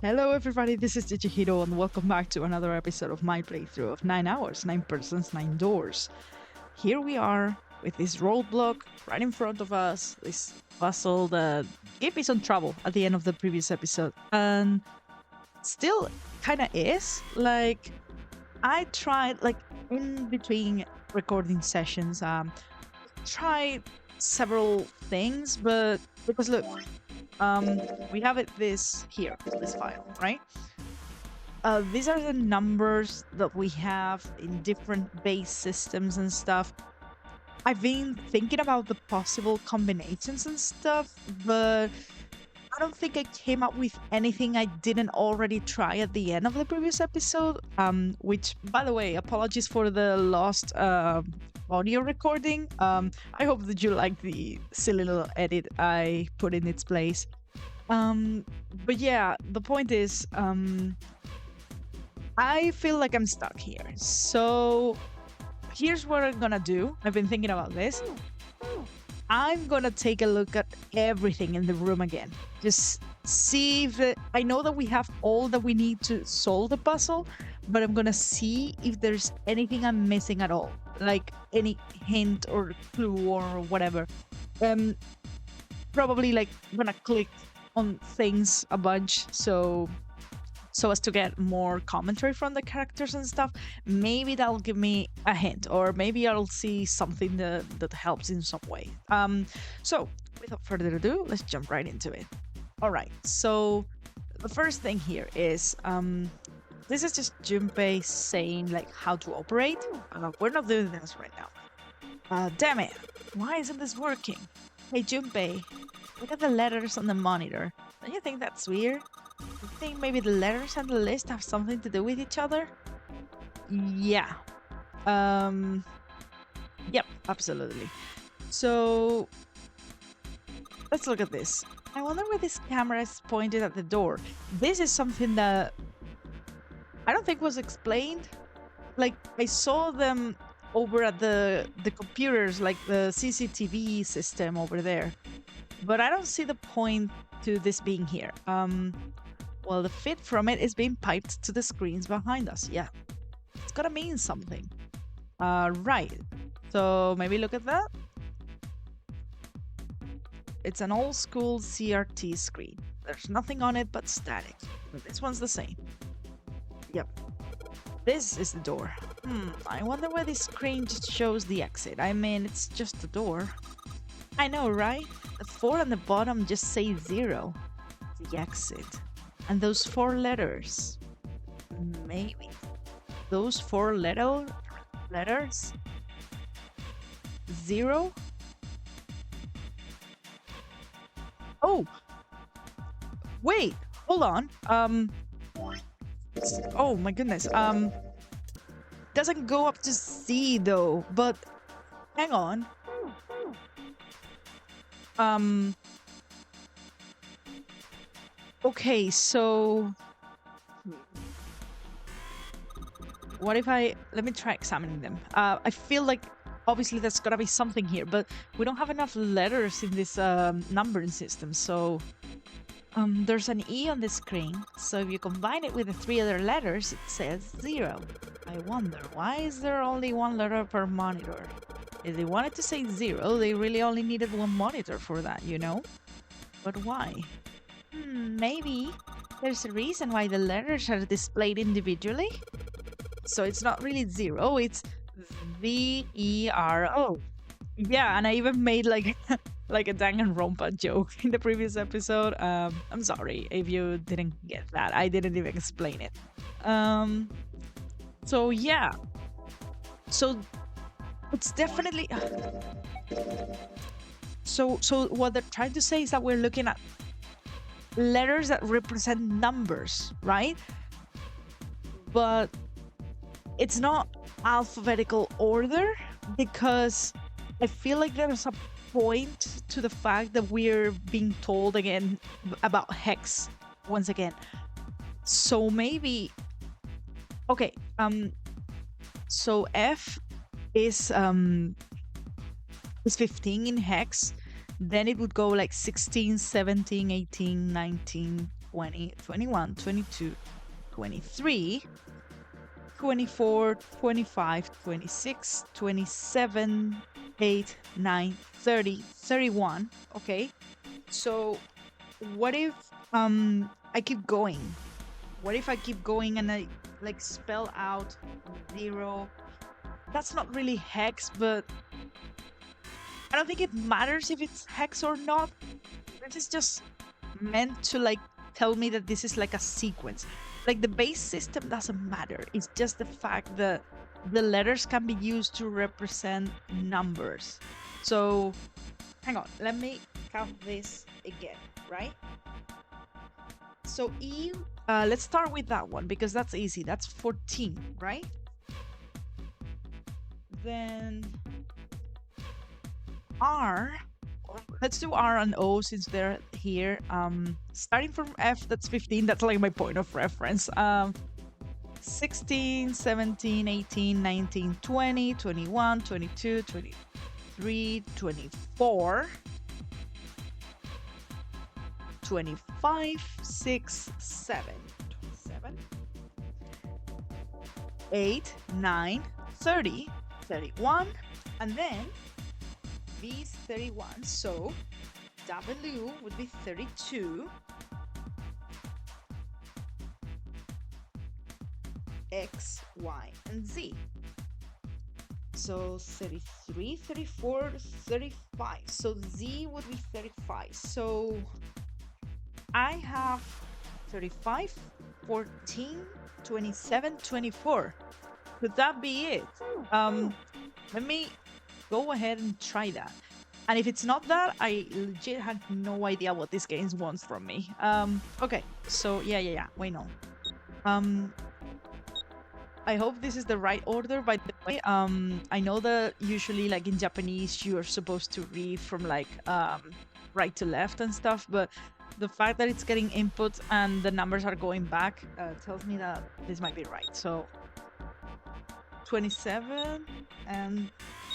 Hello everybody, this is Dichihiro and welcome back to another episode of my playthrough of 9 hours, 9 persons, 9 doors. Here we are with this roadblock right in front of us, this puzzle that gave me some trouble at the end of the previous episode. And still kinda is. Like, I tried, like, in between recording sessions, tried several things, but because look, we have this file, right? These are the numbers that we have in different base systems and stuff. I've been thinking about the possible combinations and stuff, but I don't think I came up with anything I didn't already try at the end of the previous episode. Which, by the way, apologies for the lost audio recording. I hope that you like the silly little edit I put in its place. But yeah, the point is, I feel like I'm stuck here. So here's what I'm gonna do. I've been thinking about this. I'm gonna take a look at everything in the room again. Just see if I know that we have all that we need to solve the puzzle, but I'm gonna see if there's anything I'm missing at all. Like any hint or clue or whatever. Probably like I'm gonna click on things a bunch so as to get more commentary from the characters and stuff. Maybe that'll give me a hint, or maybe I'll see something that helps in some way. So without further ado, let's jump right into it. All right, so the first thing here is this is just Junpei saying like how to operate. We're not doing this right now. Damn it, why isn't this working? Hey Junpei, look at the letters on the monitor. Don't you think that's weird? You think maybe the letters and the list have something to do with each other? Yeah. Yep, absolutely. So let's look at this. I wonder where this camera is pointed at the door. This is something that I don't think was explained. Like, I saw them over at the computers, like the CCTV system over there. But I don't see the point to this being here. Well, the fit from it is being piped to the screens behind us. Yeah, it's gotta mean something. Right. So maybe look at that. It's an old school CRT screen. There's nothing on it but static. But this one's the same. Yep. This is the door. I wonder where this screen just shows the exit. I mean, it's just a door. I know, right? The 4 on the bottom just say 0. The exit. And those 4 letters. Maybe. Those 4 letters? 0? Oh! Wait! Hold on. Oh my goodness. Doesn't go up to C though, but hang on. Okay, so what if let me try examining them. I feel like obviously there's gotta be something here, but we don't have enough letters in this numbering system, so there's an E on the screen, so if you combine it with the 3 other letters, it says 0. I wonder, why is there only 1 letter per monitor? If they wanted to say 0, they really only needed 1 monitor for that, you know? But why? Maybe there's a reason why the letters are displayed individually. So it's not really 0, it's V-E-R-O. Yeah, and I even made like like a Danganronpa joke in the previous episode. I'm sorry if you didn't get that. I didn't even explain it. So yeah. So it's definitely so what they're trying to say is that we're looking at letters that represent numbers, right? But it's not alphabetical order, because I feel like there's a point to the fact that we're being told again about hex once again. So maybe okay, so F is 15 in hex, then it would go like 16, 17, 18, 19, 20, 21, 22, 23, 24, 25, 26, 27, 8, 9, 30, 31. Okay. So what if I keep going? What if I keep going and I like spell out 0? That's not really hex, but I don't think it matters if it's hex or not. This is just meant to like tell me that this is like a sequence. Like the base system doesn't matter. It's just the fact that the letters can be used to represent numbers. So hang on, let me count this again, right? So E, let's start with that one because that's easy. That's 14, right? Then R, let's do R and O since they're here. Starting from F, that's 15. That's like my point of reference. 16, 17, 18, 19, 20, 21, 22, 23, 24, 25, 6, 7, 27, 8, 9, 30, 31, and then V is 31, so W would be 32, X, Y, and Z. So 33, 34, 35. So Z would be 35. So I have 35, 14, 27, 24. Could that be it? Let me go ahead and try that. And if it's not that, I legit had no idea what this game wants from me. Okay, so yeah, wait, no. I hope this is the right order, by the way. I know that usually, like in Japanese, you are supposed to read from like right to left and stuff, but the fact that it's getting input and the numbers are going back tells me that this might be right. So 27 and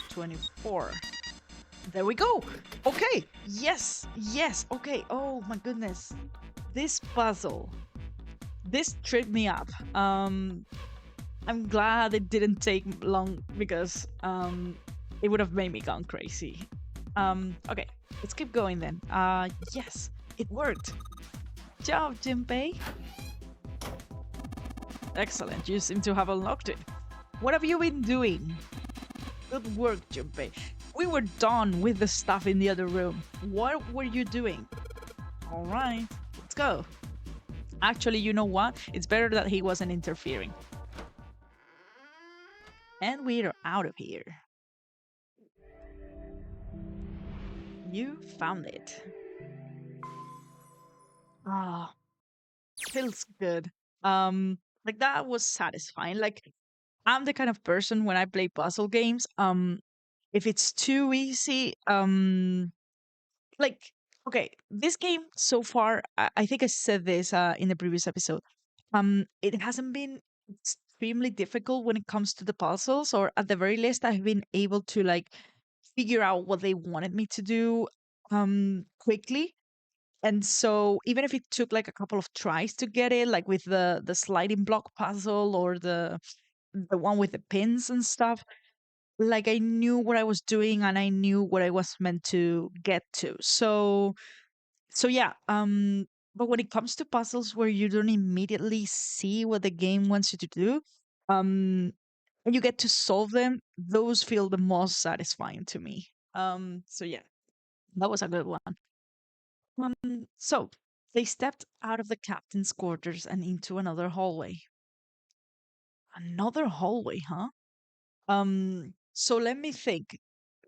24. There we go. Okay. Yes. Okay. Oh my goodness. This puzzle. This tripped me up. I'm glad it didn't take long because it would have made me gone crazy. Okay, let's keep going then. Yes, it worked. Good job, Jinpei. Excellent, you seem to have unlocked it. What have you been doing? Good work, Junpei. We were done with the stuff in the other room. What were you doing? All right, let's go. Actually, you know what? It's better that he wasn't interfering. And we're out of here. You found it. Ah, feels good. Like that was satisfying. Like I'm the kind of person when I play puzzle games, if it's too easy, like okay, this game so far, I think I said this in the previous episode. It hasn't been extremely difficult when it comes to the puzzles, or at the very least, I've been able to like figure out what they wanted me to do quickly. And so even if it took like a couple of tries to get it, like with the sliding block puzzle or the one with the pins and stuff, like I knew what I was doing and I knew what I was meant to get to. So yeah, but when it comes to puzzles where you don't immediately see what the game wants you to do, and you get to solve them, those feel the most satisfying to me. So yeah, that was a good one. So they stepped out of the captain's quarters and into another hallway. Another hallway, huh? So let me think.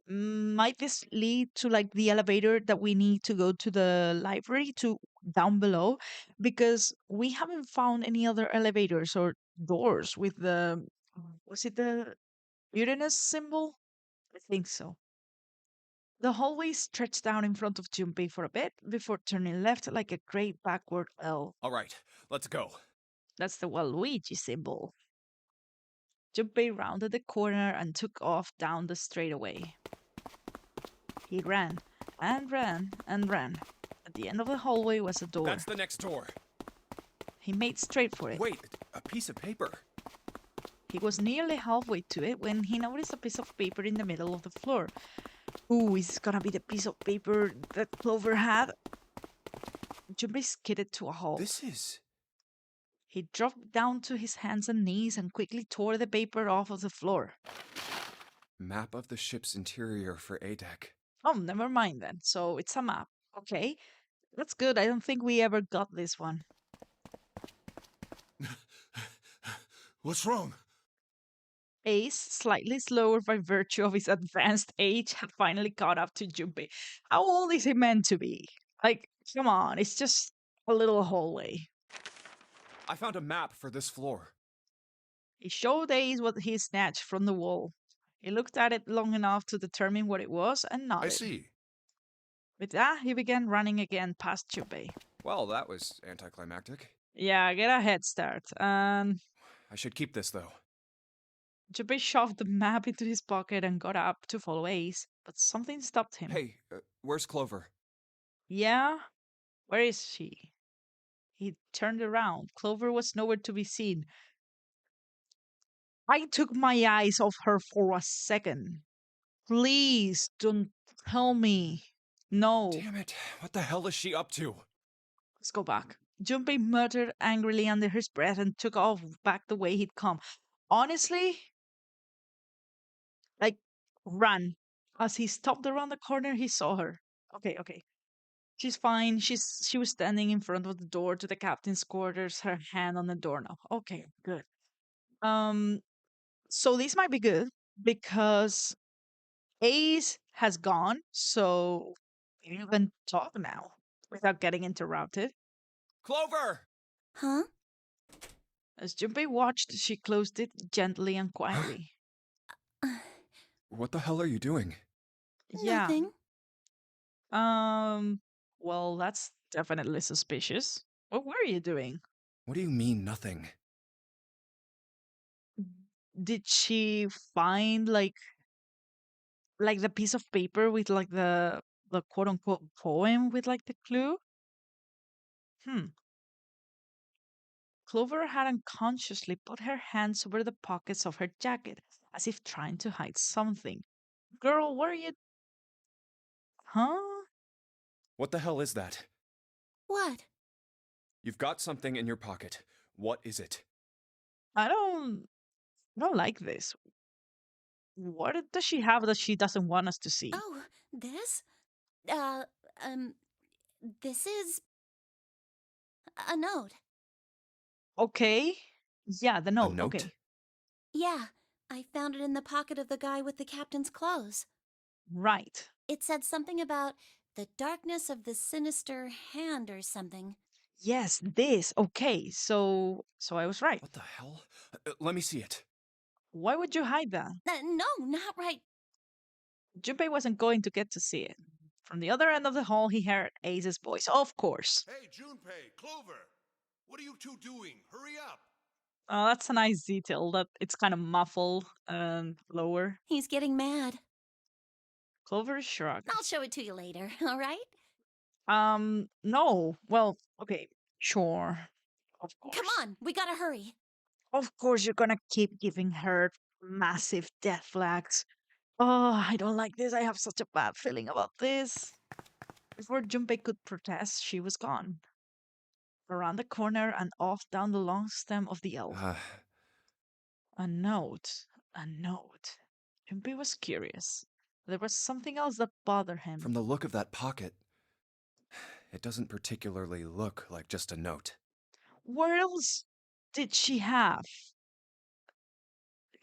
Might this lead to like the elevator that we need to go to the library to down below? Because we haven't found any other elevators or doors with the, was it the Uranus symbol? I think so. The hallway stretched down in front of Junpei for a bit before turning left like a great backward L. All right, let's go. That's the Waluigi symbol. Junpei rounded the corner and took off down the straightaway. He ran and ran and ran. At the end of the hallway was a door. That's the next door. He made straight for it. Wait, a piece of paper. He was nearly halfway to it when he noticed a piece of paper in the middle of the floor. Ooh, is this gonna be the piece of paper that Clover had? Junpei skidded to a halt. This is... He dropped down to his hands and knees and quickly tore the paper off of the floor. Map of the ship's interior for ADEC. Oh, never mind then. So it's a map. Okay, that's good. I don't think we ever got this one. What's wrong? Ace, slightly slower by virtue of his advanced age, had finally caught up to Junpei. How old is he meant to be? Like, come on, it's just a little hallway. I found a map for this floor. He showed Ace what he snatched from the wall. He looked at it long enough to determine what it was and nodded. I see. With that, he began running again past Junpei. Well, that was anticlimactic. Yeah, get a head start. I should keep this, though. Junpei shoved the map into his pocket and got up to follow Ace, but something stopped him. Hey, where's Clover? Yeah? Where is she? He turned around. Clover was nowhere to be seen. I took my eyes off her for a second. Please don't tell me. No. Damn it, what the hell is she up to? Let's go back. Junpei muttered angrily under his breath and took off back the way he'd come. Honestly, like, run. As he stopped around the corner, he saw her. Okay. She's fine. She was standing in front of the door to the captain's quarters, her hand on the doorknob. Okay, good. Um, so this might be good because Ace has gone, so maybe you can talk now without getting interrupted. Clover! Huh? As Junpei watched, she closed it gently and quietly. What the hell are you doing? Yeah. Nothing. Well, that's definitely suspicious. What were you doing? What do you mean, nothing? Did she find like the piece of paper with like the quote unquote poem with like the clue? Hmm. Clover had unconsciously put her hands over the pockets of her jacket, as if trying to hide something. Girl, what are you? Huh? What the hell is that? What? You've got something in your pocket. What is it? I don't like this. What does she have that she doesn't want us to see? Oh, this? Uh, um, this is a note. Okay. Yeah, the note. note? Okay. Yeah, I found it in the pocket of the guy with the captain's clothes. Right. It said something about the darkness of the sinister hand or something. Yes, this. Okay. So I was right. What the hell? Let me see it. Why would you hide that? No, not right. Junpei wasn't going to get to see it. From the other end of the hall, he heard Ace's voice. Of course. Hey, Junpei, Clover! What are you two doing? Hurry up! Oh, that's a nice detail that it's kind of muffled and lower. He's getting mad. Clover shrugged. I'll show it to you later, all right? No. Well, okay, sure. Of course. Come on, we gotta hurry. Of course, you're gonna keep giving her massive death flags. Oh, I don't like this. I have such a bad feeling about this. Before Junpei could protest, she was gone. Around the corner and off down the long stem of the elf. A note. A note. Junpei was curious. There was something else that bothered him. From the look of that pocket, it doesn't particularly look like just a note. What else did she have?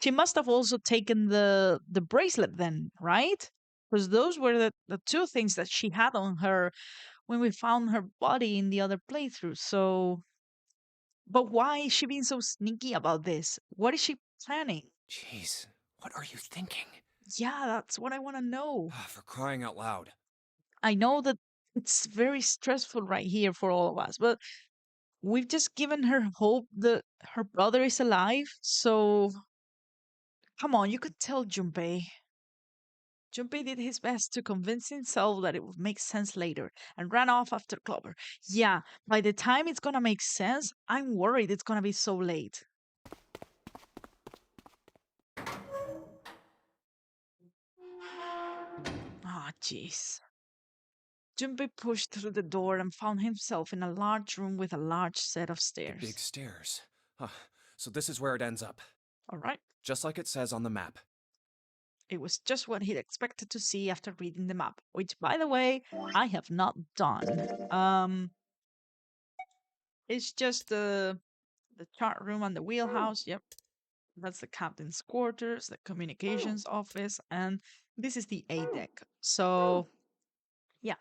She must have also taken the bracelet then, right? Because those were the two things that she had on her when we found her body in the other playthrough. So, but why is she being so sneaky about this? What is she planning? Jeez, what are you thinking? Yeah, that's what I want to know. For crying out loud. I know that it's very stressful right here for all of us, but we've just given her hope that her brother is alive. So, come on, you could tell Junpei. Junpei did his best to convince himself that it would make sense later and ran off after Clover. Yeah, by the time it's gonna make sense, I'm worried it's gonna be so late. Ah, jeez. Junpei pushed through the door and found himself in a large room with a large set of Big stairs. stairs. Huh. So this is where it ends up. All right. Just like it says on the map. It was just what he'd expected to see after reading the map, which, by the way, I have not done. It's just the chart room and the wheelhouse. Yep, that's the captain's quarters, the communications office, and this is the A deck. So, yeah,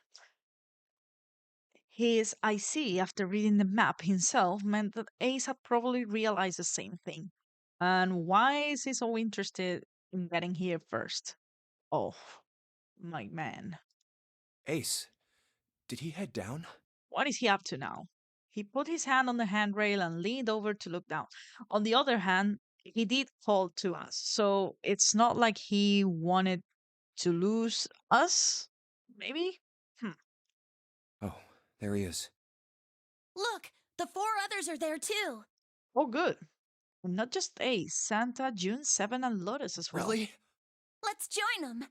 his IC after reading the map himself meant that Ace had probably realized the same thing. And why is he so interested in getting here first? Oh, my man. Ace, did he head down? What is he up to now? He put his hand on the handrail and leaned over to look down. On the other hand, he did call to us, so it's not like he wanted to lose us, maybe? Oh, there he is. Look, the 4 others are there too. Oh, good. And not just Ace, Santa, June 7, and Lotus as well. Really? Let's join them.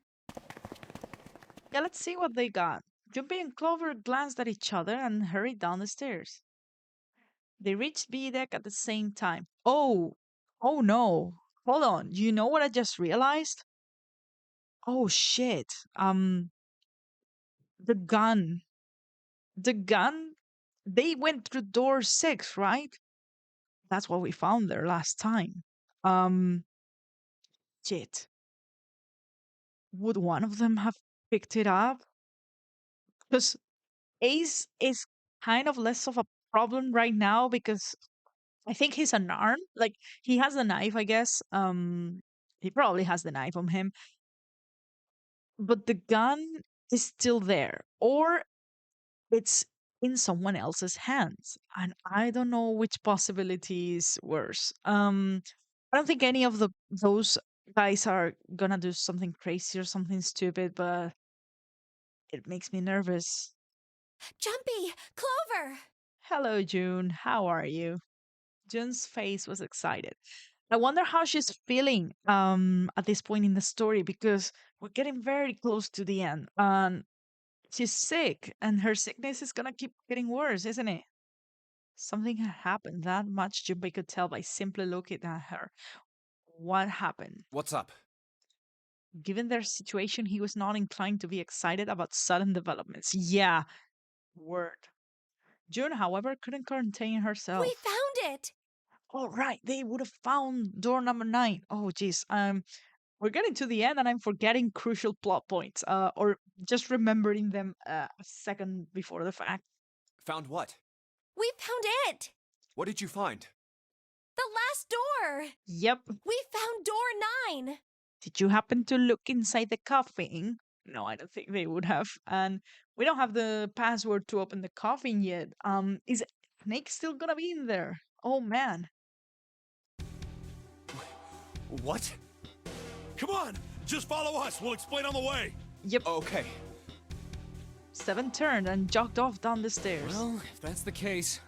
Yeah, let's see what they got. Jumpy and Clover glanced at each other and hurried down the stairs. They reached B deck at the same time. Oh no. Hold on. You know what I just realized? Oh shit. The gun. The gun. They went through door 6, right? That's what we found there last time. Shit. Would one of them have picked it up? Because Ace is kind of less of a problem right now because I think he's unarmed. Like he has the knife, I guess. He probably has the knife on him, but the gun is still there, or it's in someone else's hands, and I don't know which possibility is worse. I don't think any of those guys are gonna do something crazy or something stupid, but it makes me nervous. Jumpy! Clover! Hello, June. How are you? June's face was excited. I wonder how she's feeling at this point in the story because we're getting very close to the end. And she's sick and her sickness is gonna keep getting worse, isn't it? Something had happened. That much Junpei could tell by simply looking at her. What happened? What's up? Given their situation, he was not inclined to be excited about sudden developments. Yeah, word. June, however, couldn't contain herself. We found it! All right, they would have found door number 9. Oh, geez. We're getting to the end, and I'm forgetting crucial plot points. Or just remembering them a second before the fact. Found what? We found it! What did you find? The last door! Yep. We found door 9! Did you happen to look inside the coffin? No, I don't think they would have. And we don't have the password to open the coffin yet. Is Snake still gonna be in there? Oh man. What? Come on! Just follow us! We'll explain on the way! Yep. Okay. 7 turned and jogged off down the stairs. Well, if that's the case.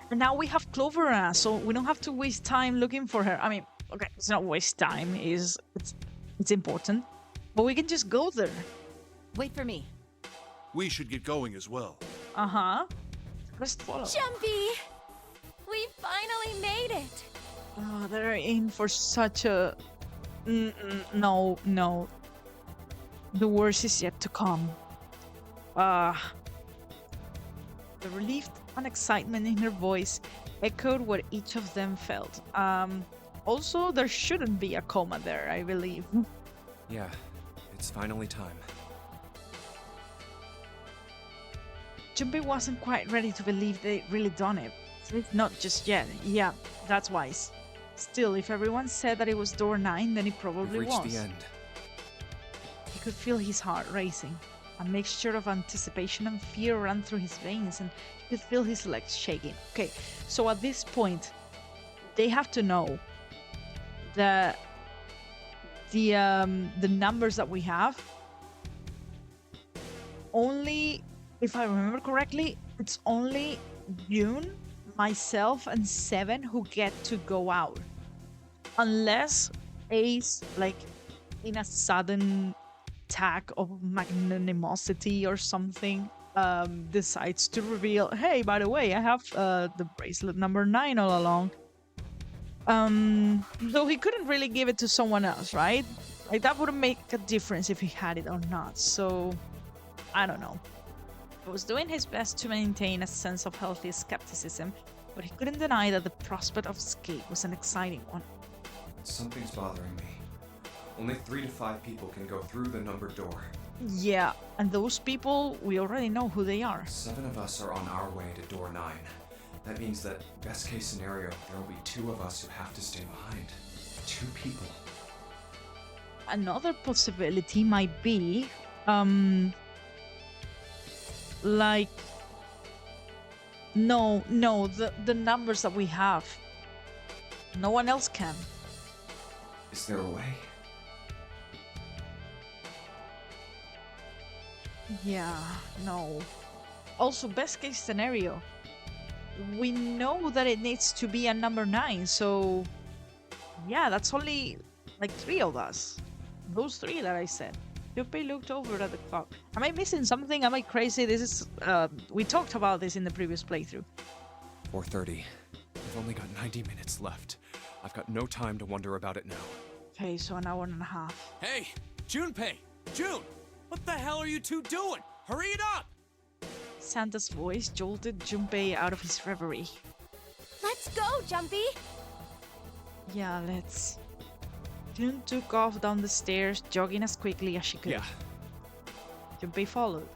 And now we have Clover, so we don't have to waste time looking for her. I mean, okay, it's not waste time. It's important, but we can just go there. Wait for me. We should get going as well. Just follow. Jumpy! We finally made it! Oh, they're in for such a. No. The worst is yet to come. The relief and excitement in her voice echoed what each of them felt. Also, there shouldn't be a coma there, I believe. Yeah, it's finally time. Junpei wasn't quite ready to believe they'd really done it. Not just yet. Yeah, that's wise. Still, if everyone said that it was door 9, then it probably We've reached was. the end. He could feel his heart racing. A mixture of anticipation and fear ran through his veins, and he could feel his legs shaking. Okay, so at this point, they have to know that the numbers that we have only, if I remember correctly, it's only June, myself, and Seven who get to go out. Unless Ace, like, in a sudden attack of magnanimosity or something, decides to reveal, hey, by the way, I have the bracelet number 9 all along. Though he couldn't really give it to someone else, right? Like, that wouldn't make a difference if he had it or not, so I don't know. He was doing his best to maintain a sense of healthy skepticism, but he couldn't deny that the prospect of escape was an exciting one. Something's bothering me. Only 3 to 5 people can go through the numbered door. Yeah, and those people, we already know who they are. 7 of us are on our way to door 9. That means that, best case scenario, there will be 2 of us who have to stay behind. 2 people. Another possibility might be, like, no, the numbers that we have. No one else can. Is there a way? Yeah, no. Also, best case scenario, we know that it needs to be a number 9, so yeah, that's only like 3 of us. Those 3 that I said. Yuppie looked over at the clock. Am I missing something? Am I crazy? This is, we talked about this in the previous playthrough. 4:30. We've only got 90 minutes left. I've got no time to wonder about it now. Okay, so an hour and a half. Hey, Junpei! June! What the hell are you two doing? Hurry it up! Santa's voice jolted Junpei out of his reverie. Let's go, Jumpy! Yeah, let's. June took off down the stairs, jogging as quickly as she could. Yeah. Junpei followed.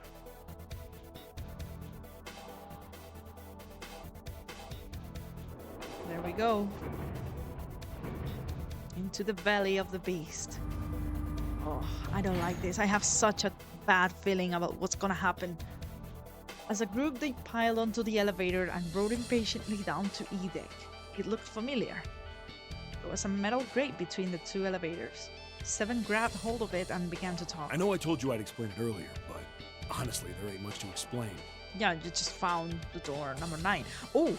There we go. Into the belly of the beast. Oh, I don't like this. I have such a bad feeling about what's gonna happen. As a group, they piled onto the elevator and rode impatiently down to E deck. It looked familiar. There was a metal grate between the 2 elevators. Seven grabbed hold of it and began to talk. I know I told you I'd explain it earlier, but honestly, there ain't much to explain. Yeah, you just found the door number 9. Oh,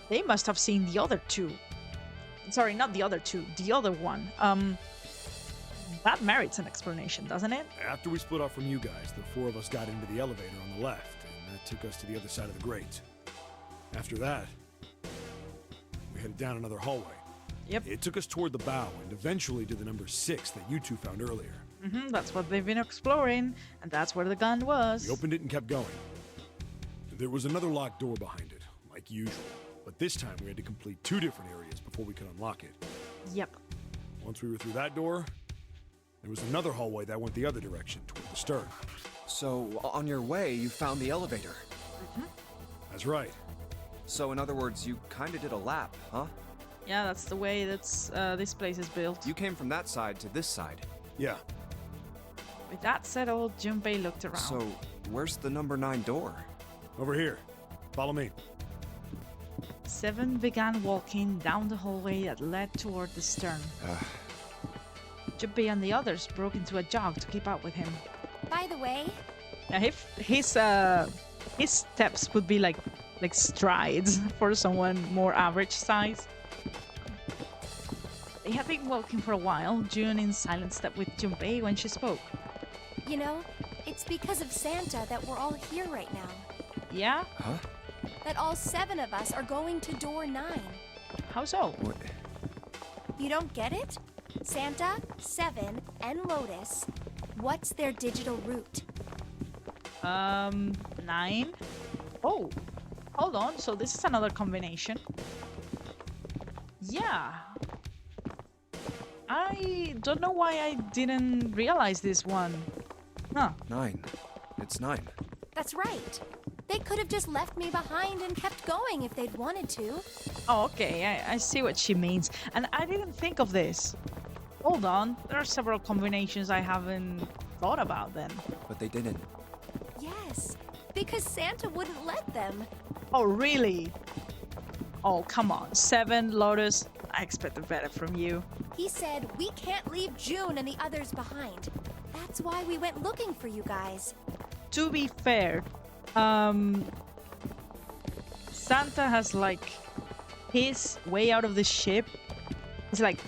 they must have seen the other 2. Sorry, not the other 2, the other one. That merits an explanation, doesn't it? After we split off from you guys, the 4 of us got into the elevator on the left, and that took us to the other side of the grate. After that, we headed down another hallway. Yep. It took us toward the bow and eventually to the number 6 that you 2 found earlier. That's what they've been exploring, and that's where the gun was. We opened it and kept going. There was another locked door behind it, like usual, but this time we had to complete 2 different areas before we could unlock it. Yep. Once we were through that door, there was another hallway that went the other direction, toward the stern. So, on your way, you found the elevator. That's right. So, in other words, you kinda did a lap, huh? Yeah, that's the way that's this place is built. You came from that side to this side. Yeah. With that said, old Junpei looked around. So, where's the number 9 door? Over here. Follow me. Seven began walking down the hallway that led toward the stern. Junpei and the others broke into a jog to keep up with him. By the way, Now, if his steps would be like strides for someone more average size. They had been walking for a while, June in silent step with Junpei when she spoke. you know, it's because of Santa that we're all here right now. Yeah? Huh? That all 7 of us are going to door 9. How so? What? You don't get it? Santa, 7, and Lotus. What's their digital root? 9. Oh, hold on. So this is another combination. Yeah. I don't know why I didn't realize this one. Huh. 9. It's 9. That's right. They could have just left me behind and kept going if they'd wanted to. Oh, okay. I see what she means. And I didn't think of this. Hold on. There are several combinations I haven't thought about then. But they didn't. Yes, because Santa wouldn't let them. Oh, really? Oh, come on. 7, Lotus. I expected better from you. He said we can't leave June and the others behind. That's why we went looking for you guys. to be fair, um, Santa has like his way out of the ship. It's like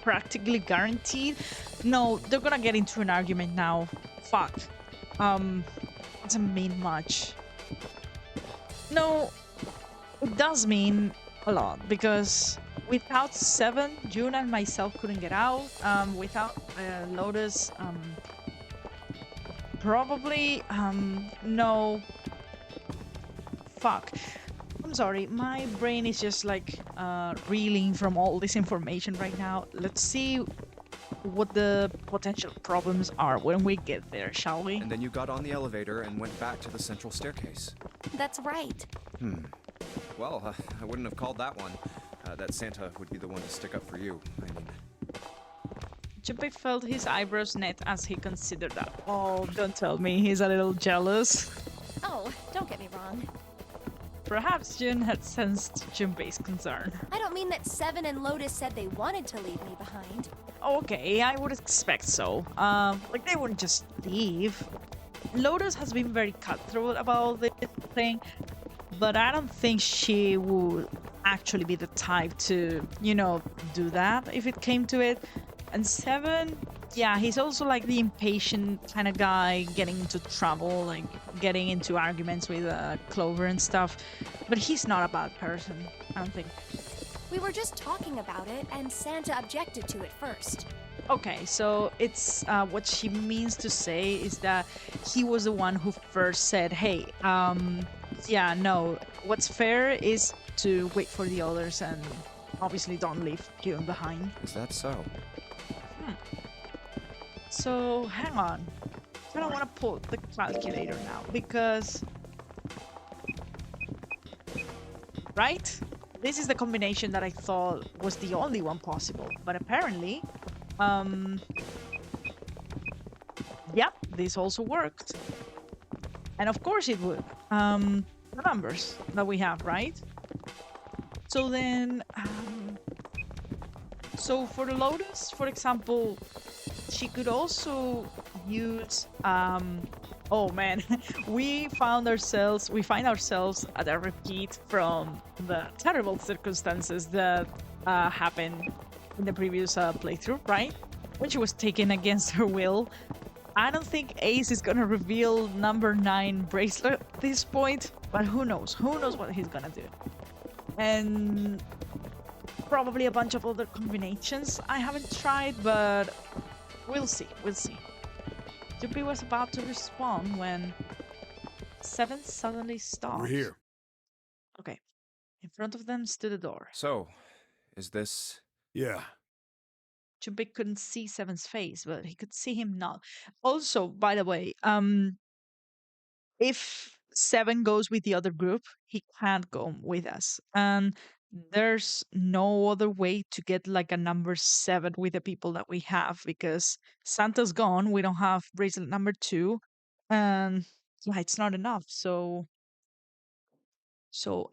practically guaranteed. No, they're gonna get into an argument now. Fuck. Doesn't mean much. No, it does mean a lot because without Seven, June and myself couldn't get out. Without Lotus, probably, no. Fuck. I'm sorry, my brain is just like reeling from all this information right now. Let's see what the potential problems are when we get there, shall we? And then you got on the elevator and went back to the central staircase. That's right. Well, I wouldn't have called that one. That Santa would be the one to stick up for you. I mean, Junpei felt his eyebrows knit as he considered that. Oh, don't tell me he's a little jealous. Oh, don't get me wrong. Perhaps Jun had sensed Junpei's concern. I don't mean that Seven and Lotus said they wanted to leave me behind. Okay, I would expect so. Like they wouldn't just leave. Lotus has been very cutthroat about this thing, but I don't think she would actually be the type to, you know, do that if it came to it. And Seven, yeah, he's also like the impatient kind of guy, getting into trouble, like getting into arguments with Clover and stuff. But he's not a bad person, I don't think. We were just talking about it, and Santa objected to it first. Okay, so it's what she means to say is that he was the one who first said, hey, yeah, no, what's fair is to wait for the others and obviously don't leave June behind. is that so? So, hang on. I don't want to pull the calculator now because... Right? This is the combination that I thought was the only one possible. But apparently... Yep, this also worked. And of course it would. The numbers that we have, right? So then... So for the Lotus, for example, she could also use... Oh man, we find ourselves at a repeat from the terrible circumstances that happened in the previous playthrough, right? When she was taken against her will. I don't think Ace is gonna reveal number 9 bracelet at this point, but who knows? Who knows what he's gonna do? And probably a bunch of other combinations I haven't tried, but we'll see. We'll see. Junpei was about to respond when Seven suddenly stopped. We're here. Okay. In front of them stood a door. So, is this... Yeah. Junpei couldn't see Seven's face, but he could see him nod. Also, by the way, if Seven goes with the other group, he can't go with us. And there's no other way to get like a number 7 with the people that we have because Santa's gone. We don't have bracelet number 2, and yeah, it's not enough. So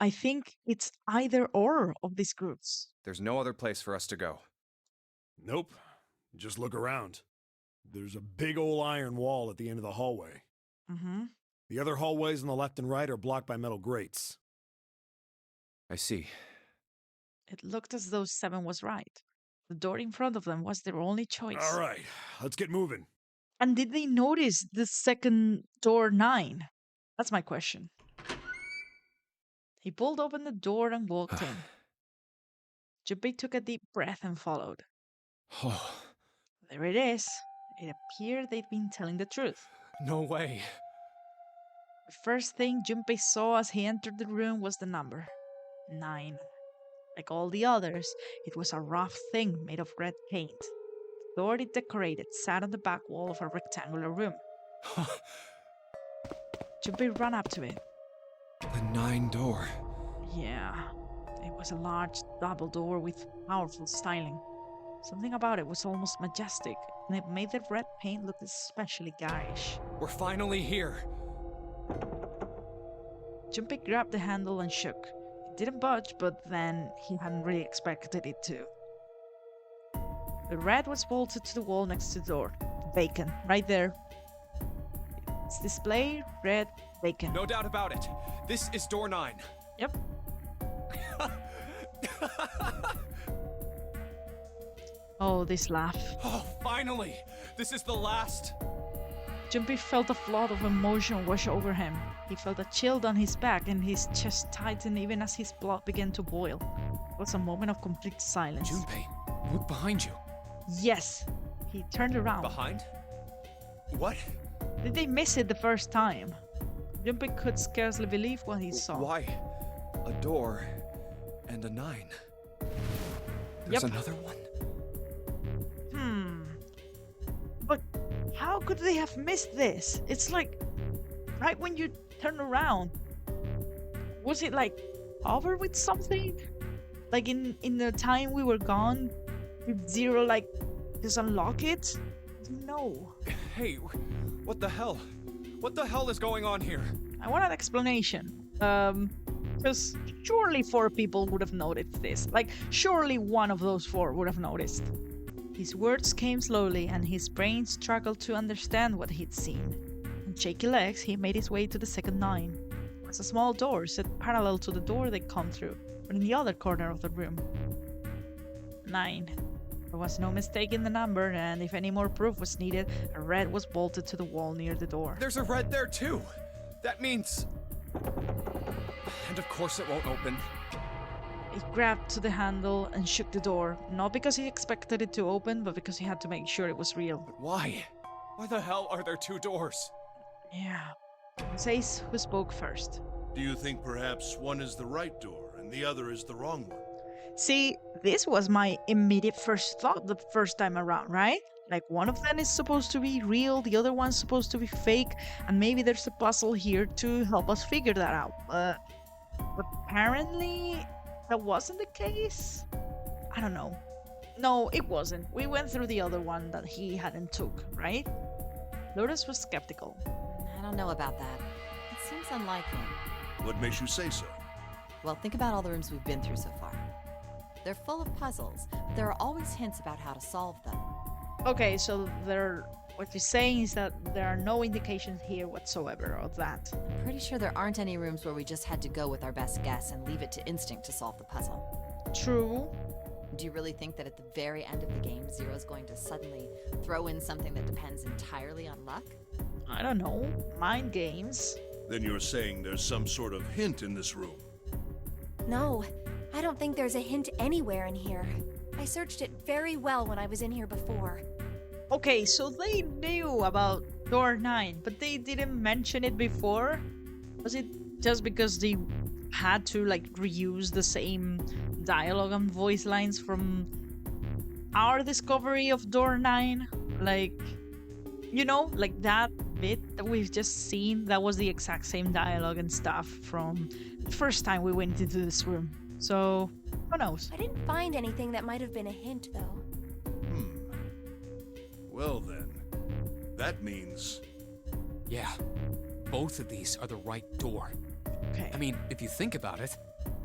I think it's either or of these groups. There's no other place for us to go. Nope. Just look around. There's a big old iron wall at the end of the hallway. Mm-hmm. The other hallways on the left and right are blocked by metal grates. I see. It looked as though Seven was right. The door in front of them was their only choice. All right, let's get moving. And did they notice the second door 9? That's my question. He pulled open the door and walked in. Junpei took a deep breath and followed. Oh, There it is. It appeared they'd been telling the truth. no way. The first thing Junpei saw as he entered the room was the number 9. Like all the others, it was a rough thing made of red paint. The door it decorated sat on the back wall of a rectangular room. Junpei ran up to it. The 9 door. Yeah, it was a large double door with powerful styling. Something about it was almost majestic, and it made the red paint look especially garish. We're finally here. Junpei grabbed the handle and shook. It didn't budge, but then he hadn't really expected it to. The red was bolted to the wall next to the door. Vacant, right there. It's displayed red vacant. No doubt about it. This is door 9. Yep. Oh, this laugh. Oh, finally! This is the last! Jumpy felt a flood of emotion wash over him. He felt a chill down his back and his chest tightened even as his blood began to boil. It was a moment of complete silence. Junpei, look behind you. Yes! He turned around. Behind? What? Did they miss it the first time? Jumpy could scarcely believe what he saw. Why? A door and a 9. There's Yep. another one? But how could they have missed this? It's like right when you turn around. Was it like covered with something? Like in the time we were gone, did Zero like just unlock it? No. Hey, what the hell? What the hell is going on here? I want an explanation. Because surely 4 people would have noticed this. Like, surely one of those 4 would have noticed. His words came slowly, and his brain struggled to understand what he'd seen. On shaky legs, he made his way to the second 9. It was a small door set parallel to the door they'd come through, but in the other corner of the room. 9. There was no mistaking the number, and if any more proof was needed, a red was bolted to the wall near the door. There's a red there too! That means... And of course it won't open. He grabbed to the handle and shook the door, not because he expected it to open, but because he had to make sure it was real. But why? Why the hell are there 2 doors? Yeah. It was Ace who spoke first. Do you think perhaps one is the right door and the other is the wrong one? See, this was my immediate first thought the first time around, right? Like, one of them is supposed to be real, the other one's supposed to be fake, and maybe there's a puzzle here to help us figure that out. But apparently, that wasn't the case? I don't know. No, it wasn't. We went through the other one that he hadn't took, right? Lotus was skeptical. I don't know about that. It seems unlikely. What makes you say so? Well, think about all the rooms we've been through so far. They're full of puzzles, but there are always hints about how to solve them. Okay, so what you're saying is that there are no indications here whatsoever of that. I'm pretty sure there aren't any rooms where we just had to go with our best guess and leave it to instinct to solve the puzzle. True. Do you really think that at the very end of the game, Zero's going to suddenly throw in something that depends entirely on luck? I don't know. Mind games. Then you're saying there's some sort of hint in this room. No, I don't think there's a hint anywhere in here. I searched it very well when I was in here before. Okay, so they knew about door 9, but they didn't mention it before? Was it just because they had to, like, reuse the same dialogue and voice lines from our discovery of door 9? Like, you know, like that bit that we've just seen, that was the exact same dialogue and stuff from the first time we went into this room. So, who knows? I didn't find anything that might have been a hint, though. Well then, that means... Yeah, both of these are the right door. Okay. I mean, if you think about it,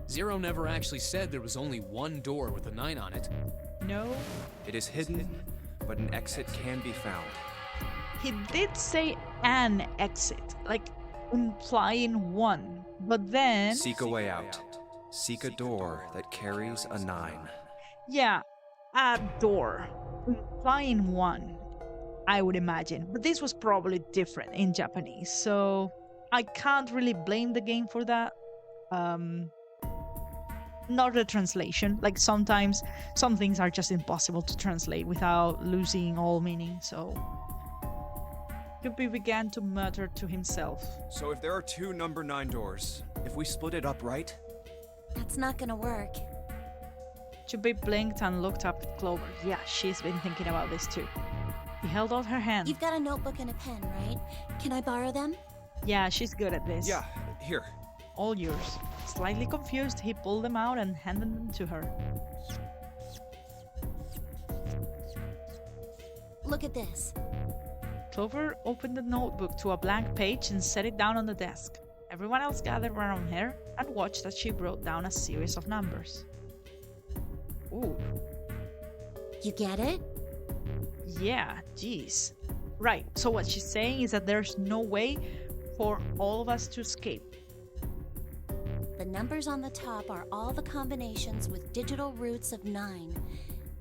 Zero never actually said there was only one door with a 9 on it. No. It is hidden, but an exit can be found. He did say an exit, like implying one, but then... Seek a way out. Seek a door that carries a 9. Yeah, a door, implying one, I would imagine. But this was probably different in Japanese, so I can't really blame the game for that. Not the translation. Like, sometimes some things are just impossible to translate without losing all meaning, so... Yuppie began to mutter to himself. So if there are 2 number 9 doors, if we split it up right, That's not gonna work. Yuppie blinked and looked up at Clover. Yeah, she's been thinking about this too. He held out her hand. You've got a notebook and a pen, right? Can I borrow them? Yeah, she's good at this. yeah, here. All yours. Slightly confused, he pulled them out and handed them to her. Look at this. Clover opened the notebook to a blank page and set it down on the desk. Everyone else gathered around her and watched as she wrote down a series of numbers. Ooh, You get it? yeah, geez. Right. So what she's saying is that there's no way for all of us to escape. The numbers on the top are all the combinations with digital roots of 9.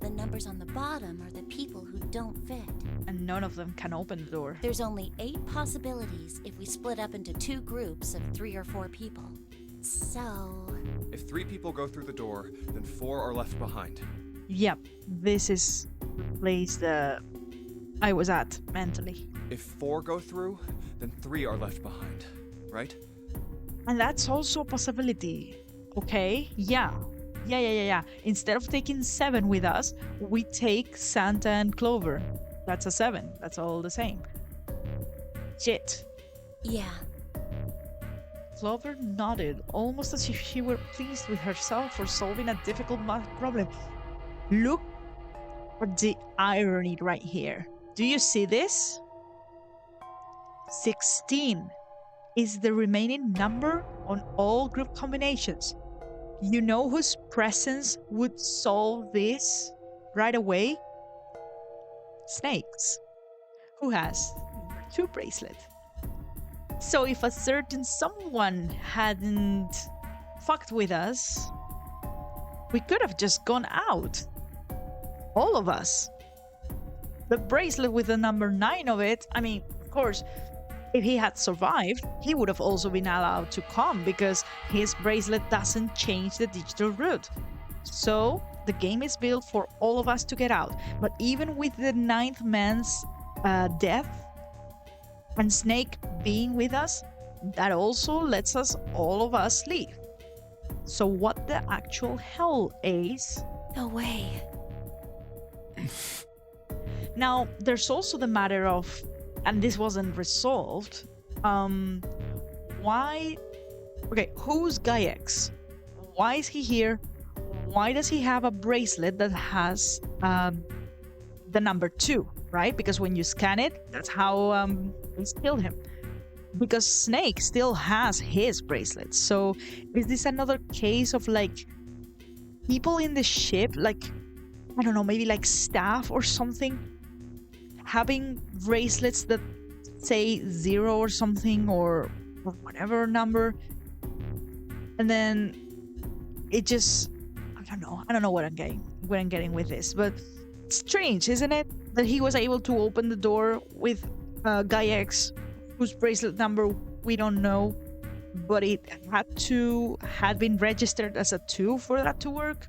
The numbers on the bottom are the people who don't fit. And none of them can open the door. There's only 8 possibilities if we split up into 2 groups of 3 or 4 people. So... If 3 people go through the door, then 4 are left behind. Yep. This is the place that I was at mentally. If 4 go through, then 3 are left behind, right? And that's also a possibility. Okay? Yeah. Yeah. Instead of taking 7 with us, we take Santa and Clover. That's a 7. That's all the same. Shit. yeah. Clover nodded, almost as if she were pleased with herself for solving a difficult math problem. Look at the irony right here. Do you see this? 16 is the remaining number on all group combinations. You know whose presence would solve this right away? Snake's, who has number 2 bracelet. So if a certain someone hadn't fucked with us, we could have just gone out. All of us. The bracelet with the number 9 of it, I mean, of course, if he had survived, he would have also been allowed to come because his bracelet doesn't change the digital route. So the game is built for all of us to get out. But even with the 9th man's death and Snake being with us, that also lets us all of us leave. So what the actual hell, Ace? No way. Now, there's also the matter of, and this wasn't resolved, why... Okay, who's Guy X? Why is he here? Why does he have a bracelet that has the number 2, right? Because when you scan it, that's how they killed him. Because Snake still has his bracelet. So is this another case of like people in the ship, like, I don't know, maybe like staff or something, having bracelets that say 0 or something or whatever number, and then it just, I don't know what I'm getting with this, but it's strange, isn't it, that he was able to open the door with Guy X, whose bracelet number we don't know, but it had been registered as a 2 for that to work.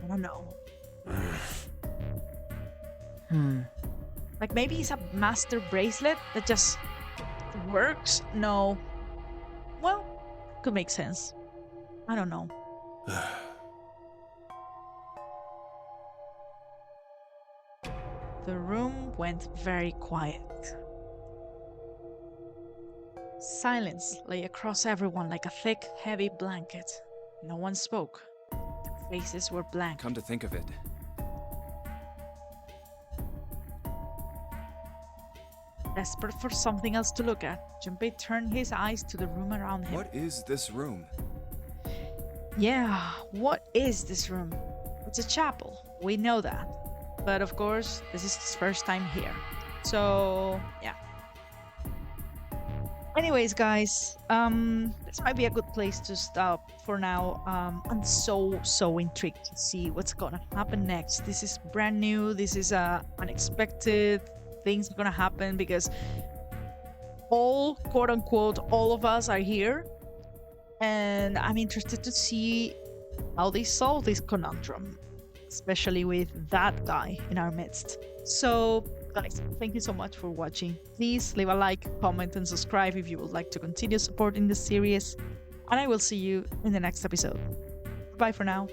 I don't know. Like maybe it's a master bracelet that just works? No. Well, could make sense. I don't know. The room went very quiet. Silence lay across everyone like a thick, heavy blanket. No one spoke. Their faces were blank. Come to think of it, Desperate for something else to look at, Junpei turned his eyes to the room around him. what is this room? Yeah, what is this room? It's a chapel, we know that. But of course, this is his first time here. So, yeah. Anyways, guys, this might be a good place to stop for now. I'm so intrigued to see what's gonna happen next. This is brand new. This is unexpected. Things are gonna happen because all, quote unquote, all of us are here, and I'm interested to see how they solve this conundrum, especially with that guy in our midst. So guys, thank you so much for watching. Please leave a like, comment, and subscribe if you would like to continue supporting the series, and I will see you in the next episode. Bye for now.